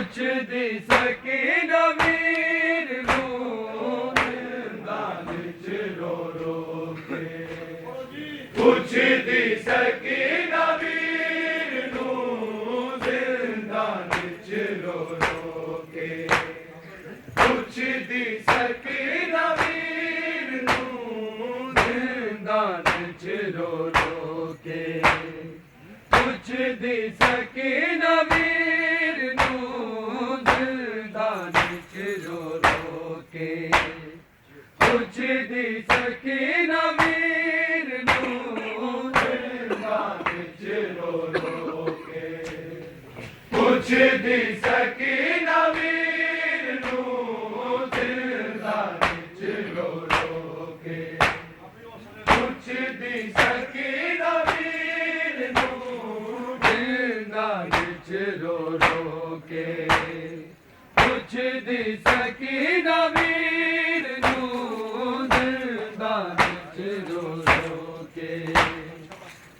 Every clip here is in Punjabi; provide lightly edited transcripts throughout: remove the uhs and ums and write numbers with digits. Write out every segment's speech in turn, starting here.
कुछ दी सकीन वीर नूं जिंदान च रो रो के कुछ दी सकीन वीर नूं जिंदान च रो रो के कुछ दी सकीन वीर नूं जिंदान च रो रो के कुछ दी सकीन वीर नूं जिंदान च रो रो के कुछ दी सकीन वीर नूं जिंदान च रो रो के कुछ दी सकीन वीर नूं जिंदान च रो रो के कुछ दी सकीन वीर नूं जिंदान च रो रो के कुछ दी सकीन वीर नूं जिंदान च रो रो के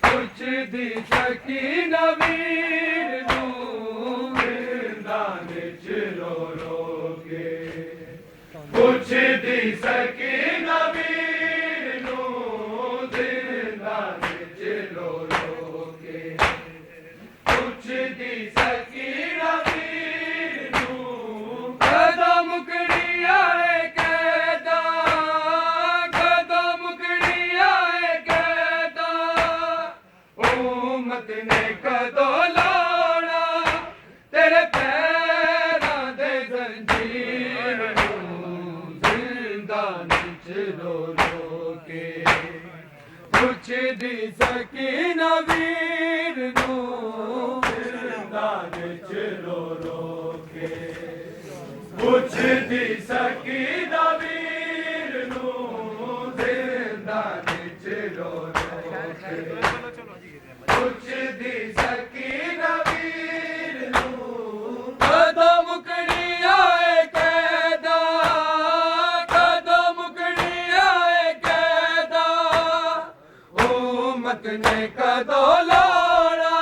कुछ दी सकीन वीर नूं जिंदान च रो रो के कुछ दी सकीन वीर नूं जिंदान च रो रो के कुछ दी सकीन वीर नूं कदों मुकड़ी आए कैदा कदों मुकड़ी आए कैदा उम्मत ने कदों लाना तेरे पैरां दे जंजीर नूं जिंदान च रो रो के कुछ दी सकीन वीर नूं जिंदान च रो रो के कुछ दी सकीन वीर नूं जिंदान च रो रो के कुछ दी सकीन वीर नूं कदों मुकड़ी आए कैदा कदों मुकड़ी आए कैदा उम्मत ने कदों लाना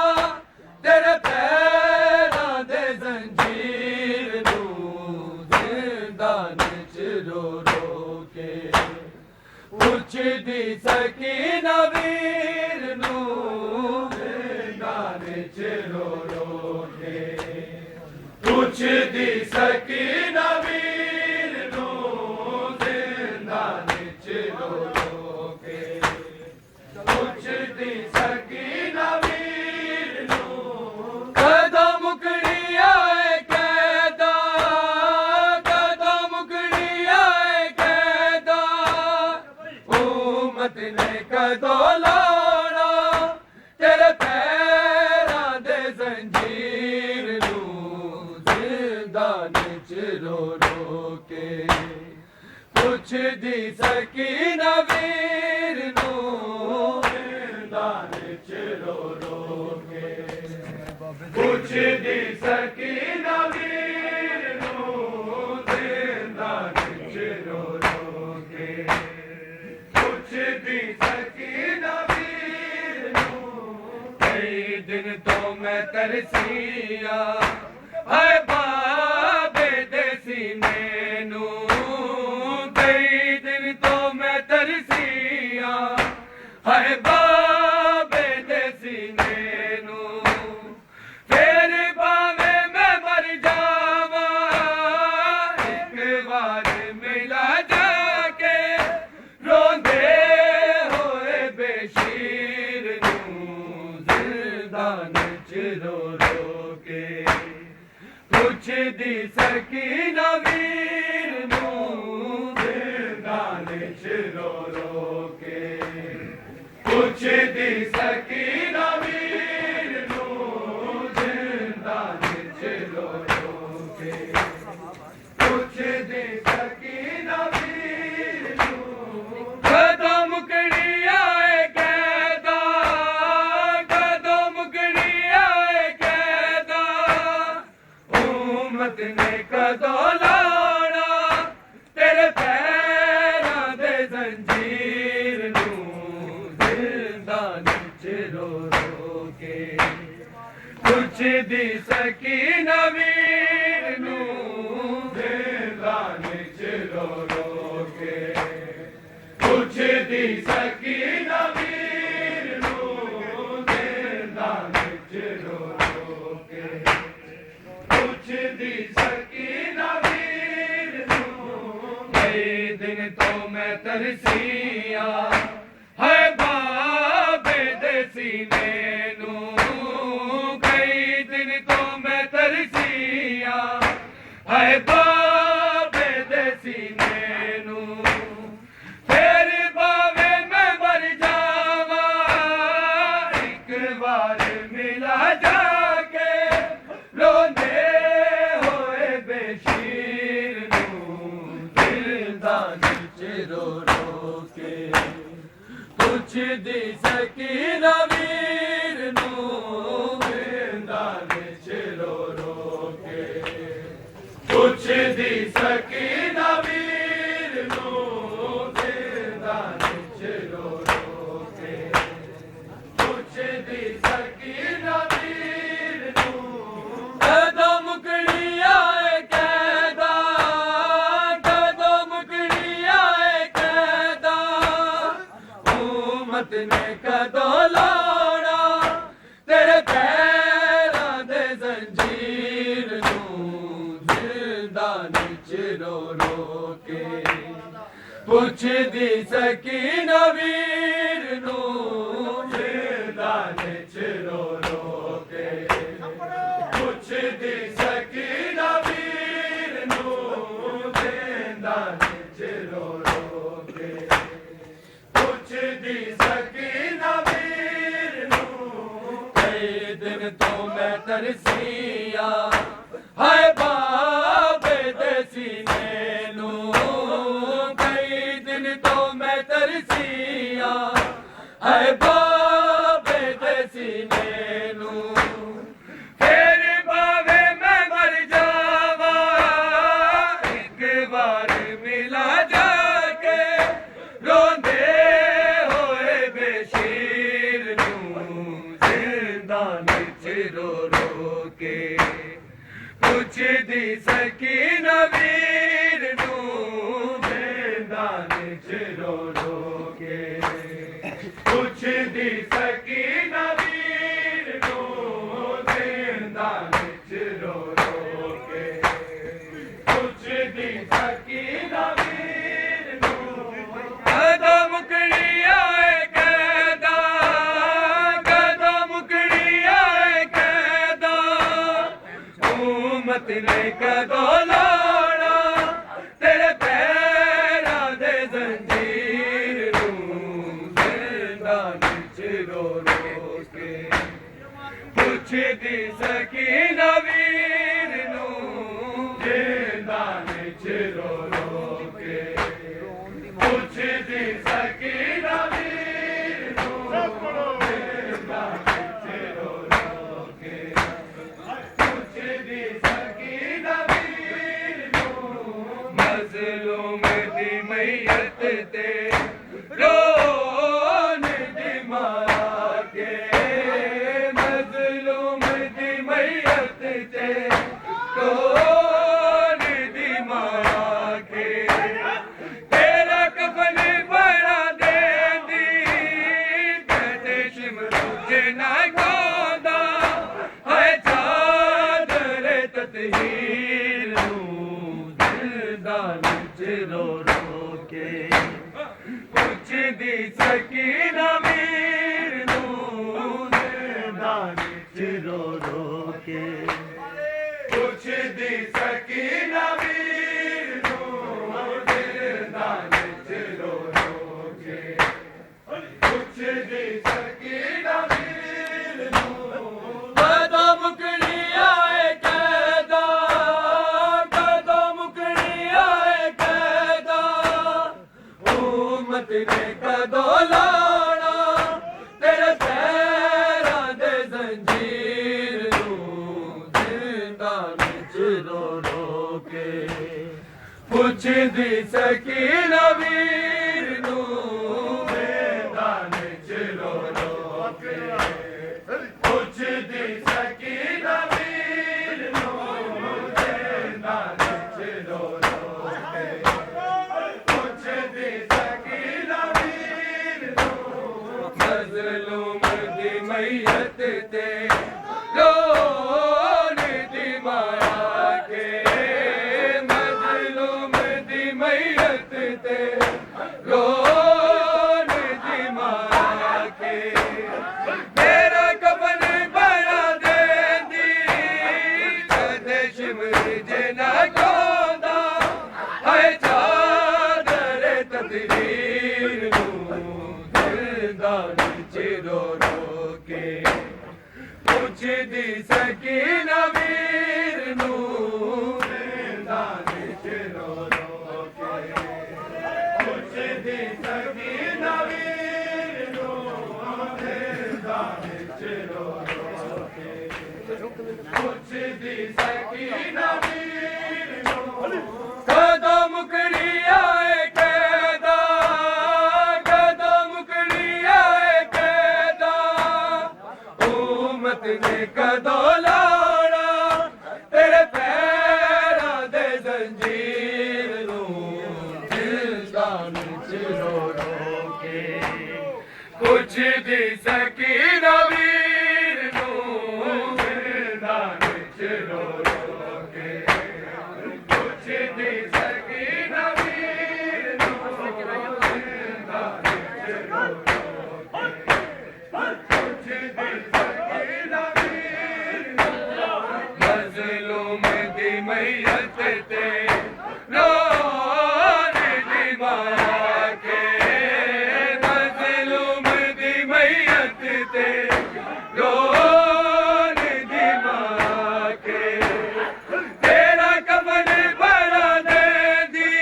तेरे पैरां दे जंजीर नूं जिंदान च रो रो के कुछ दी सकीन वीर नूं जिंदान च रो रो के कुछ दी सकीन वीर नूं जिंदान च रो रो के कुछ दी सकीन वीर नूं कदों मुकड़ी आए कैदा कदों मुकड़ी आए कैदा उम्मत ने कदों लाना तेरे पैरां दे जंजीर नूं जिंदान च रो रो के कुछ दी सकीन वीर नूं जिंदान च रो रो के कुछ दी सकीन वीर नूं जिंदान च रो रो के कुछ दी सकीन वीर नूं कई दिन तो मैं तरसिया हाय बाबे दे सीने नूं कई दिन तो मैं तरसिया हाय बाबे दे सीने नूं फिर भावें मैं मर जावां एक बार मिला जाके रोंदे होए बेशीर नूं जिंदान च रो रो के कुछ दी सकीन वीर नूं जिंदान च रो रो के कुछ दी सकीन वीर नूं जिंदान च रो रो के कुछ दी सकीन वीर नूं कदों मुकड़ी आए कैदा कदों मुकड़ी आए कैदा उम्मत ने कदों लाना तेरे पैरां दे जंजीर नूं जिंदान च रो रो के कुछ दी सकीन वीर रो रो के ਪੁੱਛਦੀ ਸਕੀਨਾ ਵੀਰ ਨੂੰ ਜ਼ਿੰਦਾਨ ਵਿੱਚ ਰੋ ਰੋ ਕੇ ਪੁੱਛਦੀ ਸਕੀਨਾ ਵੀਰ ਨੂੰ ਕਈ ਦਿਨ ਤੋਂ ਮੈਂ ਤਰਸੀਆ ਹੈ ਬਾਬੇ ਦੇ ਸੀਨੇ ਨੂੰ ਕਈ ਦਿਨ ਤੋਂ ਮੈਂ ਤਰਸੀਆ ਹੈ ਬਾਬੇ ਦੇ ਸੀਨੇ ਨੂੰ ਫੇਰ ਬਾਵੇਂ ਮੈਂ ਮਰ ਜਾਵਾਂ ਇੱਕ ਵਾਰ ਮਿਲਾ ਜਾ ਕੇ ਰੋਂਦੇ ਹੋਏ ਬੇਸ਼ੀਰ ਨੂੰ ਦਿਲ ਦਾ ਵਿੱਚ ਰੋ ਰੋ ਕੇ ਪੁੱਛਦੀ ਸਕੀਨਾ ਵੀਰ ਨੂੰ ਦਿਲ ਦਾ ਵਿੱਚ ਰੋ ਰੋ ਕੇ ਪੁੱਛਦੀ ਸਕੀਨਾ ਵੀਰ ਨੂੰ ਦਿਲ ਦਾ ਵਿੱਚ ਰੋ ਰੋ ਕੇ ਪੁੱਛਦੀ ਸਕੀਨਾ ਵੀਰ ਨੂੰ ਕਦੋਂ ਮੁਕਣੀ ਆਏ ਕੈਦਾ ਕਦੋਂ ਮੁਕਣੀ ਆਏ ਕੈਦਾ ਉਮਤ ਨੇ ਕਦੋਂ ਲਾਉਣਾ ਤੇਰੇ ਪੈਰਾਂ ਦੇ ਜ਼ੰਜੀਰ ਨੂੰ ਜ਼ਿੰਦਾਨ ਵਿੱਚ ਰੋ ਰੋ ਕੇ ਪੁੱਛਦੀ ਸਕੀਨਾ ਵੀਰ ਨੂੰ ਜ਼ਿੰਦਾਨ ਵਿੱਚ ਰੋ ਰੋ ਕੇ ਪੁੱਛਦੀ ਸਕੀਨਾ ਵੀਰ ਨੂੰ ਜ਼ਿੰਦਾਨ ਵਿੱਚ ਰੋ ਰੋ ਕੇ ਪੁੱਛਦੀ ਸਕੀਨਾ ਵੀਰ ਨੂੰ ਕਈ ਦਿਨ ਤੋਂ ਮੈਂ ਤਰਸੀਆ ਹਾਏ ਬਾਬੇ ਦੇ ਸੀਨੇ ਨੂੰ ਕਈ ਦਿਨ ਤੋਂ ਮੈਂ ਤਰਸੀਆ ਹਾਏ ਬਾਬੇ ਦੇ ਸੀਨੇ ਨੂੰ ਫੇਰ ਬਾਵੇਂ ਮੈਂ ਮਰ ਜਾਵਾਂ ਇੱਕ ਵਾਰ ਮਿਲਾ ਜਾ ਕੇ ਰੋਂਦੇ ਹੋਏ ਬੇਸ਼ੀਰ ਨੂੰ ਜ਼ਿੰਦਾਨ ਵਿੱਚ ਰੋ ਰੋ ਕੇ ਪੁੱਛਦੀ ਸਕੀਨਾ ਵੀਰ ਨੂੰ ਜ਼ਿੰਦਾਨ ਵਿੱਚ ਰੋ ਰੋ ਕੇ ਪੁੱਛਦੀ ਸਕੀਨਾ ਵੀਰ ਨੂੰ ਜ਼ਿੰਦਾਨ ਵਿੱਚ ਰੋ ਰੋ ਕੇ ਪੁੱਛਦੀ ਸਕੀਨਾ ਵੀਰ ਨੂੰ ਕਦੋਂ ਮੁਕਣੀ ਆਏ ਕੈਦਾ ਕਦੋਂ ਮੁਕਣੀ ਆਏ ਕੈਦਾ ਉਮਤ ਨੇ ਕਦੋਂ ਲਾਉਣਾ ਤੇਰੇ ਪੈਰਾਂ ਦੇ ਜ਼ੰਜੀਰ ਨੂੰ ਜ਼ਿੰਦਾਨ ਵਿੱਚ ਰੋ ਰੋ ਕੇ ਪੁੱਛਦੀ ਸਕੀਨਾ ਵੀਰ ਨੂੰ ਜ਼ਿੰਦਾਨ ਵਿੱਚ ਰੋ ਰੋ ਕੇ ਪੁੱਛਦੀ ਸਕੀਨਾ ਵੀਰ ਨੂੰ ਜ਼ਿੰਦਾਨ ਵਿੱਚ ਰੋ ਰੋ ਕੇ ਪੁੱਛਦੀ ਸਕੀਨਾ ਵੀਰ ਨੂੰ ਮਜ਼ਲੂਮ ਦੀ ਮਈਅਤ ਤੇ ਰੋਣ ਦੀ ਮਾਰ ਕੇ ਮਜ਼ਲੂਮ ਦੀ ਮਈਅਤ ਤੇ ਰੋਣ ਦੀ ਮਾਰ ਕੇ ਤੇਰਾ ਕਫਨ ਬਣਾ ਦੇਂਦੀ ਕਦੇ ਸ਼ਿਮਰੂ ਜੇ ਨਾ ਗਾਉਂਦਾ ਹਾਏ ਚਾਦਰ ਤਤਹੀਰ ਨੂੰ ਜ਼ਿੰਦਾਨ ਵਿੱਚ ਰੋ ਰੋ ਕੇ ਪੁੱਛਦੀ ਸਕੀਨਾ ਵੀਰ ਨੂੰ ਜ਼ਿੰਦਾਨ ਵਿੱਚ ਰੋ ਰੋ ਕੇ ਪੁੱਛਦੀ ਸਕੀਨਾ ਵੀਰ ਨੂੰ ਜ਼ਿੰਦਾਨ ਵਿੱਚ ਰੋ ਰੋ ਕੇ ਪੁੱਛਦੀ ਸਕੀਨਾ ਵੀਰ ਨੂੰ ਕਦੋਂ ਮੁਕਣੀ ਆਏ ਕੈਦਾ ਕਦੋਂ ਮੁਕਣੀ ਆਏ ਕੈਦਾ ਉਮਤ ਨੇ ਕਦੋਂ ਲਾਉਣਾ ਤੇਰੇ ਪੈਰਾਂ ਦੇ ਜ਼ੰਜੀਰ ਨੂੰ ਜ਼ਿੰਦਾਨ ਵਿੱਚ ਰੋ ਰੋ ਕੇ ਪੁੱਛਦੀ ਸਕੀਨਾ ਵੀਰ ਨੂੰ ਜ਼ਿੰਦਾਨ ਵਿੱਚ ਰੋ ਰੋ ਕੇ ਪੁੱਛਦੀ ਸਕੀਨਾ ਵੀਰ ਨੂੰ ਜ਼ਿੰਦਾਨ ਵਿੱਚ ਰੋ ਰੋ ਕੇ शिमर जना चौंदा है चादर तकदीर नूं ज़िंदान च रो रो के पुछदी सकीना वीर नूं ज़िंदान च रो रो के पुछदी सकीना वीर नूं ज़िंदान च रो रो के पुछदी सकीना वीर नूं कदों मुकड़ी आए कैदा कदों मुकड़ी आए कैदा उम्मत ने कदों लाना तेरे पैरां दे जंजीर नूं ज़िंदान च रो रो के पुछदी सकीना वीर नूं ज़िंदान च रो रो के पुछदी सकीना वीर नूं ज़िंदान च रो रो के पुछदी सकीना वीर मज़लूम दी मैयत ते रोन दी मां के मज़लूम दी मैयत ते रोन दी मां के तेरा कफन बड़ा देंदी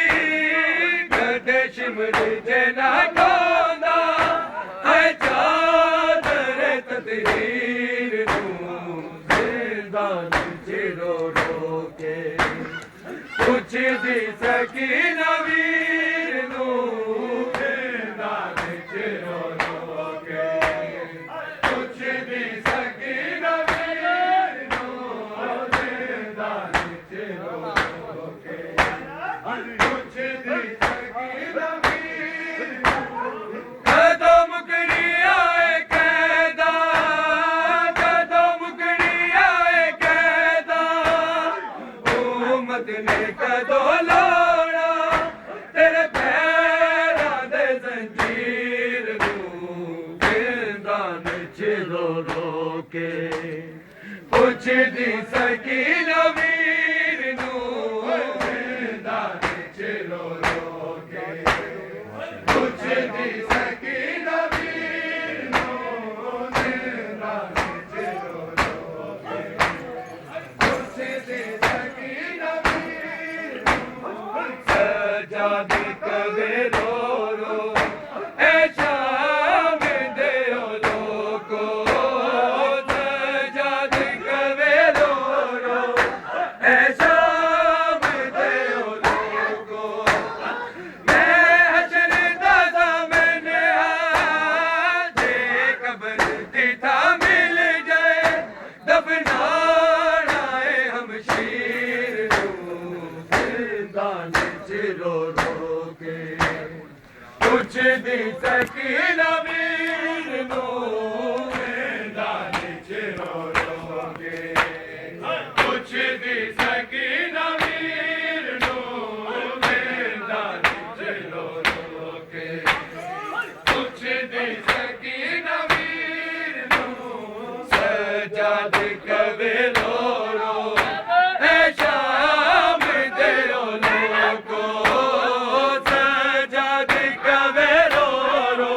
कदे शिमर जना चौंदा है चादर तकदीर नूं ज़िंदान च रो रो के पुछदी सकीना वीर नूं ज़िंदान च रो रो के पुछदी सकीना वीर नूं ज़िंदान च रो रो के पुछदी सकीना वीर कदों मुकड़ी आए कैदा कदों मुकड़ी आए कैदा उम्मत ने कदों लाना तेरे पैरां दे जंजीर नूं ज़िंदान च रो रो के पुछदी सकीना वीर नूं ज़िंदान च रो रो के पुछदी सकीना वीर नूं ज़िंदान च रो रो के पुछदी सकीना वीर नूं सजादी कवे रो रो ए शाम दे ओ लोको सजादी कवे रो रो ए शाम दे ओ लोको मैं हशर दा ज़ामन जे कब्र दी था मिल जाए दफनाना है हमशीर नूं ज़िंदान च रो रो के पुछदी सकीना वीर नूं ज़िंदान च रो रो के पुछदी सकीना वीर नूं ज़िंदान च रो रो के पुछदी सकीना वीर नूं सजाद कवे रो रो ए शाम दे ओ लोको सजाद कवे रो रो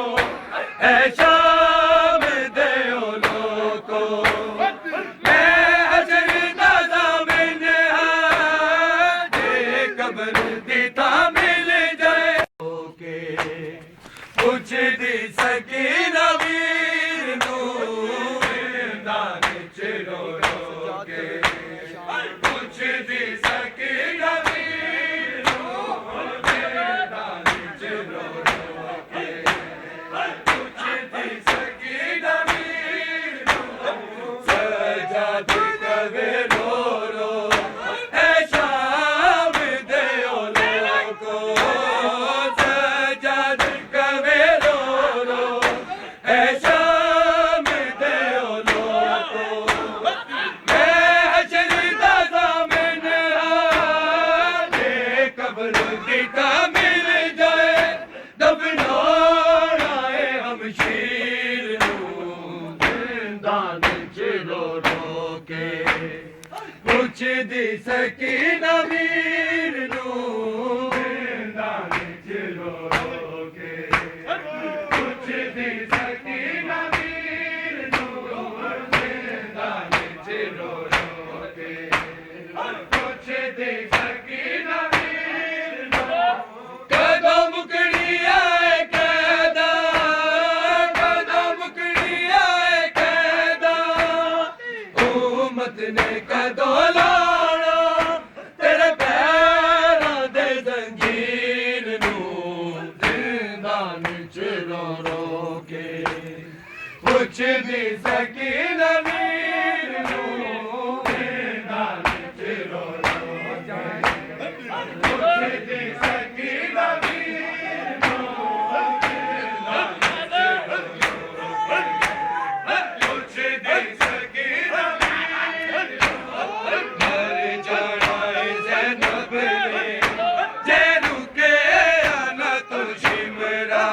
ਪੁੱਛਦੀ ਸਕੀਨਾ ਵੀਰ ਨੂੰ ਜ਼ਿੰਦਾਨ ਚ ਰੋ ਰੋ ਕੇ ਪੁੱਛਦੀ ਸਕੀਨਾ ਵੀਰ ਨੂੰ ਜ਼ਿੰਦਾਨ ਚ ਰੋ ਰੋ ਕੇ ਪੁੱਛਦੀ ਸਕੀਨਾ ਵੀਰ ਨੂੰ ਕਦੋਂ ਮੁਕਣੀ ਆਏ ਕੈਦਾ ਕਦੋਂ ਮੁਕਣੀ ਆਏ ਕੈਦਾ ਉਮਤ ਨੇ ਕਦੋਂ ਲਾਣਾ ਤੇਰੇ ਪੈਰਾਂ ਦੇ ਜ਼ੰਜੀਰ ਨੂੰ ਜ਼ਿੰਦਾਨ ਚ ਰੋ ਰੋ ਕੇ ਪੁੱਛਦੀ ਸਕੀਨਾ ਵੀਰ ਨੂੰ ਜ਼ਿੰਦਾਨ ਚ ਰੋ ਰੋ ਕੇ ਪੁੱਛਦੀ ਸਕੀਨਾ ਵੀਰ ਨੂੰ ਜ਼ਿੰਦਾਨ ਚ ਰੋ ਰੋ ਕੇ ਪੁੱਛਦੀ ਸਕੀਨਾ ਮਰ ਜਾਣਾ ਏ ਜ਼ੈਨਬ ਨੇ ਜੇ ਰੁਕਿਆ ਨਾ ਤੂੰ ਸ਼ਿਮਰਾ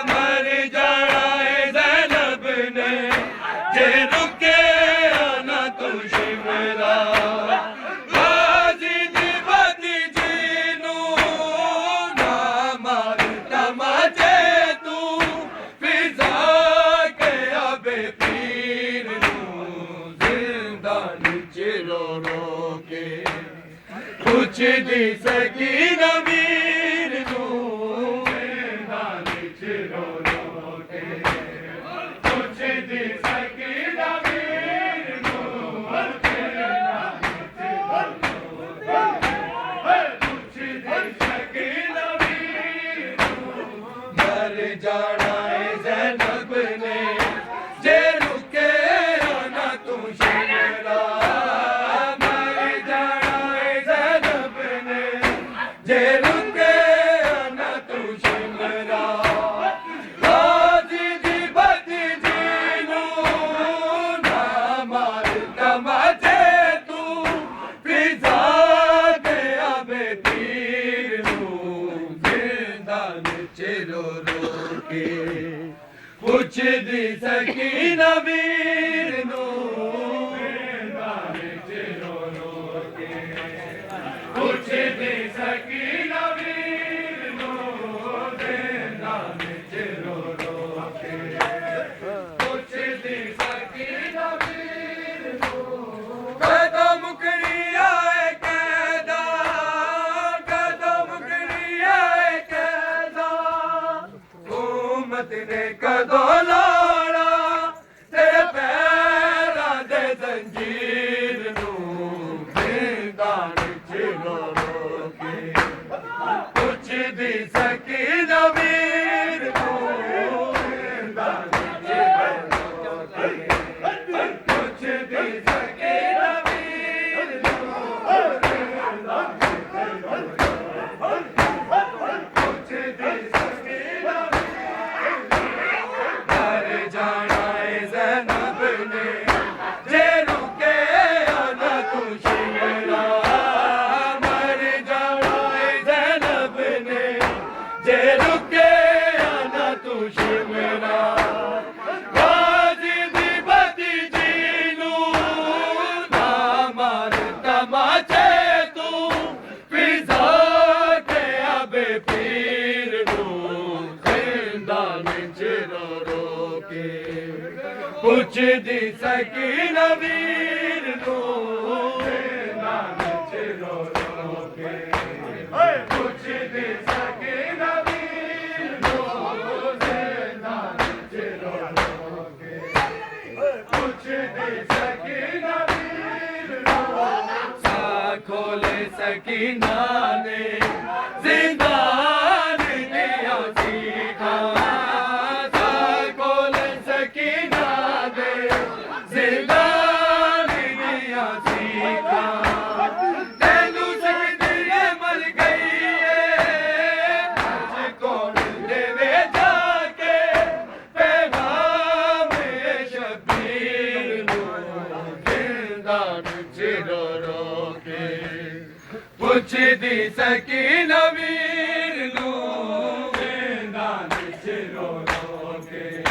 ਮਰ ਜਾਣਾ ਏ ਜ਼ੈਨਬ ਨੇ ਜੇ ਰੁਕਿਆ ਨਾ ਤੂੰ ਸ਼ਿਮਰਾ ਬਾਜ਼ੀ ਦੀ ਭਤੀਜੀ ਨੂੰ ਨਾ ਮਾਰ ਤਮਾਚੇ ਤੂੰ ਫਿਜ਼ਾ ਕੇ ਆਵੇ ਪੀਰ ਨੂੰ ਜ਼ਿੰਦਾਨ ਚ ਰੋ ਰੋ ਕੇ ਪੁੱਛਦੀ ਸਕੀਨਾ ਵੀਰ ਨੂੰ ਜ਼ਿੰਦਾਨ ਚ ਰੋ ਰੋ ਕੇ ਪੁੱਛਦੀ ਸਕੀਨਾ ਵੀਰ ਨੂੰ ਜ਼ਿੰਦਾਨ ਚ ਰੋ ਰੋ ਕੇ ਪੁੱਛਦੀ ਸਕੀਨਾ ਵੀਰ ਨੂੰ ਮਰ ਜਾਣਾ ਏ ਜ਼ੈਨਬ ਨੇ ਜੇ ਰੁਕਿਆ ਨਾ ਤੂੰ ਸ਼ਿਮਰਾ ਮਰ ਜਾਣਾ ਏ ਜ਼ੈਨਬ ਨੇ ਜੇ ਰੁਕਿਆ ਨਾ ਤੂੰ ਸ਼ਿਮਰਾ ਬਾਜ਼ੀ ਦੀ ਭਤੀਜੀ ਨੂੰ ਨਾ ਮਾਰ ਤਮਾਚੇ ਤੂੰ ਫਿਜ਼ਾ ਕੇ ਆਵੇ ਪੀਰ ਨੂੰ ਜ਼ਿੰਦਾਨ ਚ ਰੋ ਰੋ ਕੇ ਪੁੱਛਦੀ ਸਕੀਨਾ ਵੀਰ ਨੂੰ ਜ਼ਿੰਦਾਨ ਚ ਰੋ ਰੋ ਕੇ ਪੁੱਛਦੀ ਸਕੀਨਾ ਵੀਰ ਨੂੰ ਜ਼ਿੰਦਾਨ ਚ ਰੋ ਰੋ ਕੇ ਪੁੱਛਦੀ ਸਕੀਨਾ ਵੀਰ ਨੂੰ ਕਦੋਂ ਮੁਕਣੀ ਆਏ ਕੈਦਾ ਕਦੋਂ ਮੁਕਣੀ ਆਏ ਕੈਦਾ ਉਮਤ ਨੇ ਕਦੋਂ ਲਾਣਾ ਤੇਰੇ ਪੈਰਾਂ ਦੇ ਜ਼ੰਜੀਰ ਨੂੰ ਜ਼ਿੰਦਾਨ ਚ ਰੋ ਰੋ ਕੇ ਪੁੱਛਦੀ ਸਕੀਨਾ ਵੀਰ ਨੂੰ ਜ਼ਿੰਦਾਨ ਚ ਰੋ ਰੋ ਕੇ ਪੁੱਛਦੀ ਸਕੀਨਾ ਵੀਰ ਨੂੰ ਜ਼ਿੰਦਾਨ ਚ ਰੋ ਰੋ ਕੇ ਪੁੱਛਦੀ ਸਕੀਨਾ ਮਰ ਜਾਣਾ ਏ ਜ਼ੈਨਬ ਨੇ ਜੇ ਰੁਕਿਆ ਨਾ ਤੂੰ ਸ਼ਿਮਰਾ ਮਰ ਜਾਣਾ ਏ ਜ਼ੈਨਬ ਨੇ ਜੇ ਰੁਕਿਆ ਨਾ ਤੂੰ ਸ਼ਿਮਰਾ ਬਾਜ਼ੀ ਦੀ ਭਤੀਜੀ ਨੂੰ ਨਾ ਮਾਰ ਤਮਾਚੇ ਤੂੰ ਫਿਜ਼ਾ ਕੇ ਆਵੇ ਪੀਰ ਨੂੰ ਜ਼ਿੰਦਾਨ ਚ ਰੋ ਰੋ ਕੇ ਪੁੱਛਦੀ ਸਕੀਨਾ ਵੀਰ ਨੂੰ ਜ਼ਿੰਦਾਨ ਚ ਰੋ ਰੋ ਕੇ ਪੁੱਛਦੀ ਸਕੀਨਾ ਵੀਰ ਨੂੰ ਜ਼ਿੰਦਾਨ ਚ ਰੋ ਰੋ ਕੇ ਪੁੱਛਦੀ ਸਕੀਨਾ ਵੀਰ ਨੂੰ ਸਾ ਖੋਲੇ ਸਕੀਨਾ ਨੇ ਜ਼ਿੰਦਾਨ ਦੀਆਂ ਸੀਖਾਂ ਸਾ ਖੋਲੇ ਸਕੀਨਾ ਦੇ ਜ਼ਿੰਦਾਨ ਦੀਆਂ ਸੀਖਾਂ ਤੈਨੂੰ ਸਕਦੀ ਏ ਮਰ ਗਈ ਏ ਅੱਜ ਕੌਣ ਦੇਵੇ ਜਾ ਕੇ ਪੈਗਾਮ ਸ਼ਬੀਰ ਨੂੰ ਜ਼ਿੰਦਾਨ ਚ ਰੋ ਰੋ ਕੇ ਪੁੱਛਦੀ ਸਕੀਨਾ ਵੀਰ ਨੂੰ ਜ਼ਿੰਦਾਨ ਚ ਰੋ ਰੋ ਕੇ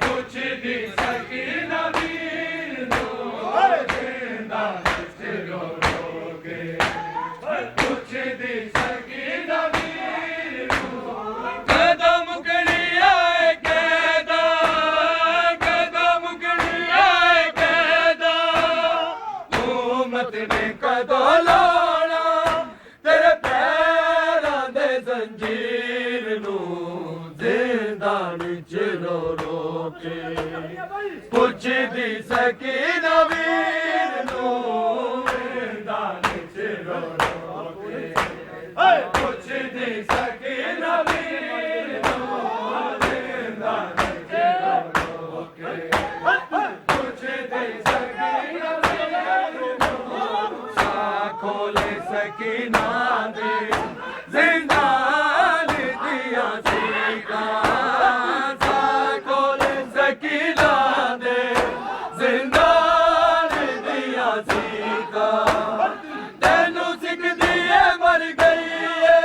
ਪੁੱਛਦੀ ਸਕੀਨਾ ਵੀਰ ਨੂੰ ਜ਼ਿੰਦਾਨ ਮਤ ਨੇ ਕਦੋਂ ਲਾਉਣਾ ਤੇਰੇ ਪੈਰਾਂ ਦੇ ਜ਼ੰਜੀਰ ਨੂੰ ਜ਼ਿੰਦਾਨ ਚ ਰੋ ਰੋ ਕੇ ਪੁੱਛਦੀ ਸਕੀਨਾ ਵੀਰ ਨੂੰ ਜ਼ਿੰਦਾਨ ਚ ਰੋ ਰੋ ਕੇ ਪੁੱਛਦੀ ਸਕੀਨਾ ਵੀਰ ਨੂੰ ਜ਼ਿੰਦਾਨ ਚ ਰੋ ਰੋ ਕੇ ਪੁੱਛਦੀ ਸਕੀਨਾ ਵੀਰ ਨੂੰ ਸਾਹ ਖੋਲੇ ਸਕੀਨਾ ਦੇ ਜ਼ਿੰਦਾਨ ਦੀਆਂ ਸੀਕਾਂ ਸਾਹ ਖੋਲੇ ਸਕੀਨਾ ਦੇ ਜ਼ਿੰਦਾਨ ਦੀਆਂ ਸੀਕਾਂ ਤੈਨੂੰ ਸਿੱਖਦੀ ਏ ਮਰ ਗਈ ਏ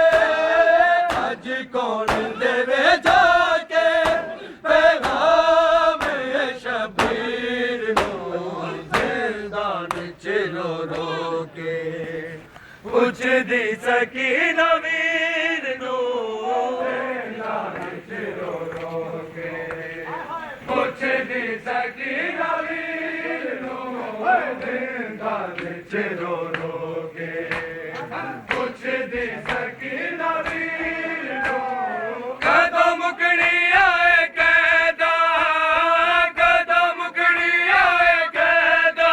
ਅੱਜ ਕੌਣ ਦੇਵੇ ਜਾ ਕੇ ਪੈਗਾਮ ਏ ਸ਼ਬੀਰ ਨੂੰ ਜ਼ਿੰਦਾਨ ਚ ਰੋ ਰੋ ਕੇ ਪੁੱਛਦੀ ਸਕੀਨਾ ਵੀਰ ਨੂੰ ਜ਼ਿੰਦਾਨ ਚ ਰੋ ਰੋ ਕੇ ਪੁੱਛਦੀ ਸਕੀਨਾ ਵੀਰ ਨੂੰ ਜ਼ਿੰਦਾਨ ਚ ਰੋ ਰੋ ਕੇ ਪੁੱਛਦੀ ਸਕੀਨਾ ਵੀਰ ਨੂੰ ਕਦੋਂ ਮੁਕਣੀ ਆਏ ਕੈਦਾ ਕਦੋਂ ਮੁਕਣੀ ਆਏ ਕੈਦਾ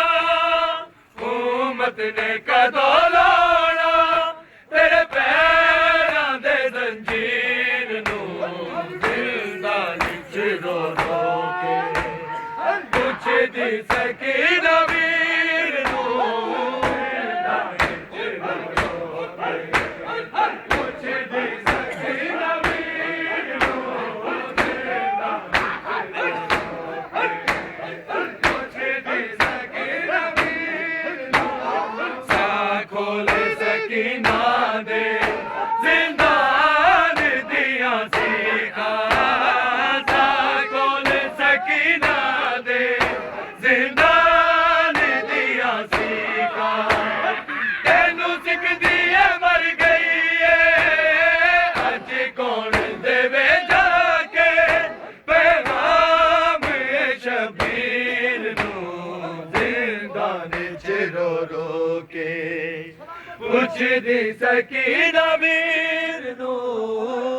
ਹੁਕੂਮਤ ਨੇ ਕਦੋਂ ਲਾਉਣਾ ਤੇਰੇ ਪੈਰਾਂ ਦੇ ਜ਼ੰਜੀਰ ਨੂੰ ਜ਼ਿੰਦਾਨ ਚ ਰੋ ਰੋ ਕੇ ਪੁੱਛਦੀ ਸਕੀਨਾ ਵੀਰ ਨੂੰ ਜ਼ਿੰਦਾਨ ਚ ਰੋ ਰੋ ਕੇ ਪੁੱਛਦੀ ਸਕੀਨਾ ਵੀਰ ਨੂੰ ਜ਼ਿੰਦਾਨ ਚ ਰੋ ਰੋ ਕੇ ਪੁੱਛਦੀ ਸਕੀਨਾ ਵੀਰ ਨੂੰ ਸਾਹ ਖੋਲੇ ਸਕੀਨਾ ਦੇ ਜ਼ਿੰਦਾਨ ਦੀਆਂ ਸੀਕਾਂ ਸਾਹ ਖੋਲੇ ਸਕੀਨਾ ਦੇ ਜ਼ਿੰਦਾਨ ਦੀਆਂ ਸੀਕਾਂ ਤੈਨੂੰ ਸਿੱਖਦੀ ਏ ਮਰ ਗਈ ਏ ਅੱਜ ਕੌਣ ਦੇਵੇ ਜਾ ਕੇ ਪੈਗਾਮ ਏ ਸ਼ਬੀਰ ਨੂੰ ਜ਼ਿੰਦਾਨ ਚ ਰੋ ਰੋ ਕੇ ਪੁੱਛਦੀ ਸਕੀਨਾ ਵੀਰ ਨੂੰ